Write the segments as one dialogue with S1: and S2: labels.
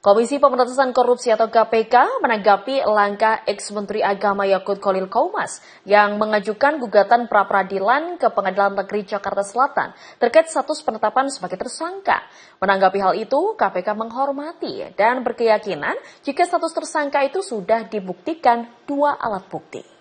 S1: Komisi Pemberantasan Korupsi atau KPK menanggapi langkah ex-Menteri Agama Yakut Khalil Qaumas yang mengajukan gugatan pra-peradilan ke Pengadilan Negeri Jakarta Selatan terkait status penetapan sebagai tersangka. Menanggapi hal itu, KPK menghormati dan berkeyakinan jika status tersangka itu sudah dibuktikan 2 alat bukti.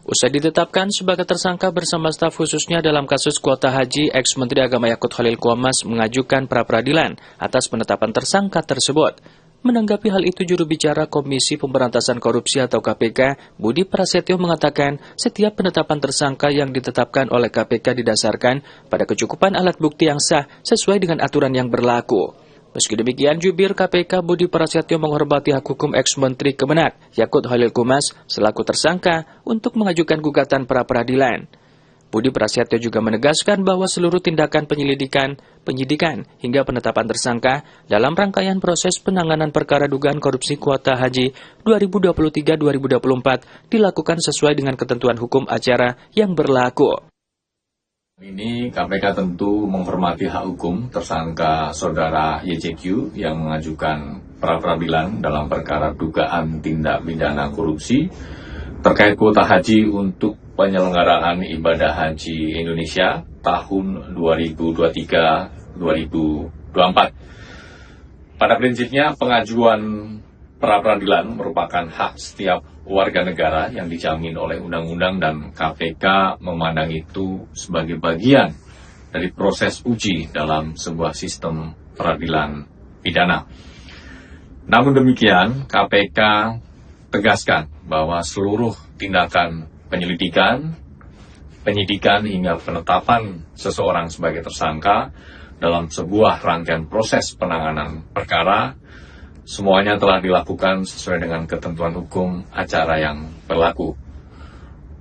S2: Usai ditetapkan sebagai tersangka bersama staf khususnya dalam kasus kuota haji, ex-Menteri Agama Yakut Khalil Qaumas mengajukan pra-peradilan atas penetapan tersangka tersebut. Menanggapi hal itu, juru bicara Komisi Pemberantasan Korupsi atau KPK, Budi Prasetyo mengatakan setiap penetapan tersangka yang ditetapkan oleh KPK didasarkan pada kecukupan alat bukti yang sah sesuai dengan aturan yang berlaku. Meski demikian, jubir KPK Budi Prasetyo menghormati hak hukum ex-Menteri Kemenak Yakut Khalil Qaumas selaku tersangka untuk mengajukan gugatan pra-peradilan. Budi Prasetyo juga menegaskan bahwa seluruh tindakan penyidikan hingga penetapan tersangka dalam rangkaian proses penanganan perkara dugaan korupsi kuota haji 2023-2024 dilakukan sesuai dengan ketentuan hukum acara yang berlaku.
S3: Ini KPK tentu menghormati hak hukum tersangka saudara YCQ yang mengajukan pra-peradilan dalam perkara dugaan tindak pidana korupsi terkait kuota haji untuk penyelenggaraan ibadah haji Indonesia tahun 2023-2024. Pada prinsipnya pengajuan pra-peradilan merupakan hak setiap warga negara yang dijamin oleh undang-undang dan KPK memandang itu sebagai bagian dari proses uji dalam sebuah sistem peradilan pidana. Namun demikian, KPK tegaskan bahwa seluruh tindakan penyidikan hingga penetapan seseorang sebagai tersangka dalam sebuah rangkaian proses penanganan perkara semuanya telah dilakukan sesuai dengan ketentuan hukum acara yang berlaku.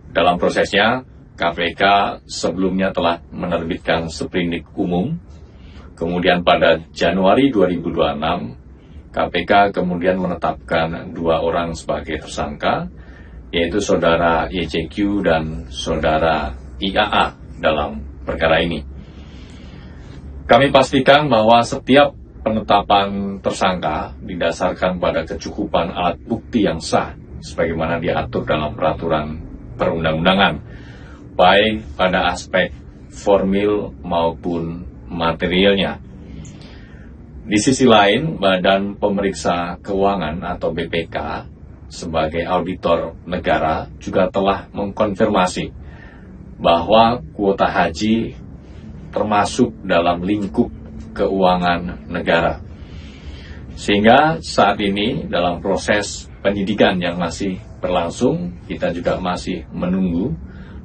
S3: Dalam prosesnya, KPK sebelumnya telah menerbitkan sprindik umum. Kemudian pada Januari 2026, KPK kemudian menetapkan 2 orang sebagai tersangka, yaitu saudara YCQ dan saudara IAA dalam perkara ini. Kami pastikan bahwa setiap penetapan tersangka didasarkan pada kecukupan alat bukti yang sah sebagaimana diatur dalam peraturan perundang-undangan, baik pada aspek formil maupun materialnya. Di sisi lain, Badan Pemeriksa Keuangan atau BPK sebagai auditor negara juga telah mengkonfirmasi bahwa kuota haji termasuk dalam lingkup keuangan negara. Sehingga saat ini dalam proses penyidikan yang masih berlangsung, kita juga masih menunggu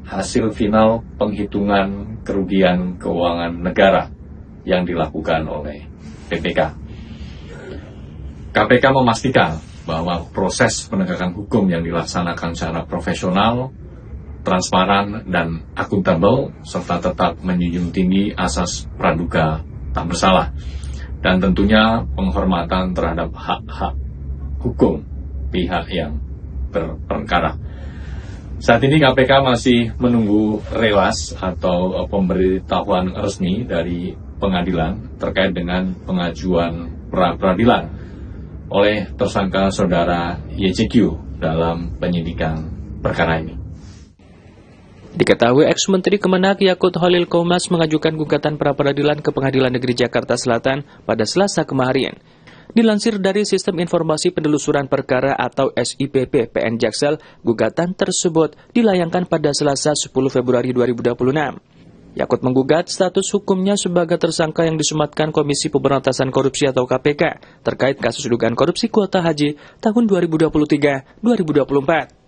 S3: hasil final penghitungan kerugian keuangan negara yang dilakukan oleh BPK. KPK memastikan bahwa proses penegakan hukum yang dilaksanakan secara profesional, transparan, dan akuntabel, serta tetap menjunjung tinggi asas praduga tak bersalah, dan tentunya penghormatan terhadap hak-hak hukum pihak yang berperkara. Saat ini KPK masih menunggu relas atau pemberitahuan resmi dari pengadilan terkait dengan pengajuan pra-peradilan oleh tersangka saudara YCQ dalam penyidikan perkara ini.
S2: Diketahui ex-Menteri Kemenak Yakut Khalil Qaumas mengajukan gugatan pra-peradilan ke Pengadilan Negeri Jakarta Selatan pada Selasa kemarin. Dilansir dari Sistem Informasi Penelusuran Perkara atau SIPP PN Jaksel, gugatan tersebut dilayangkan pada Selasa 10 Februari 2026. Yakut menggugat status hukumnya sebagai tersangka yang disematkan Komisi Pemberantasan Korupsi atau KPK terkait kasus dugaan korupsi kuota haji tahun 2023-2024.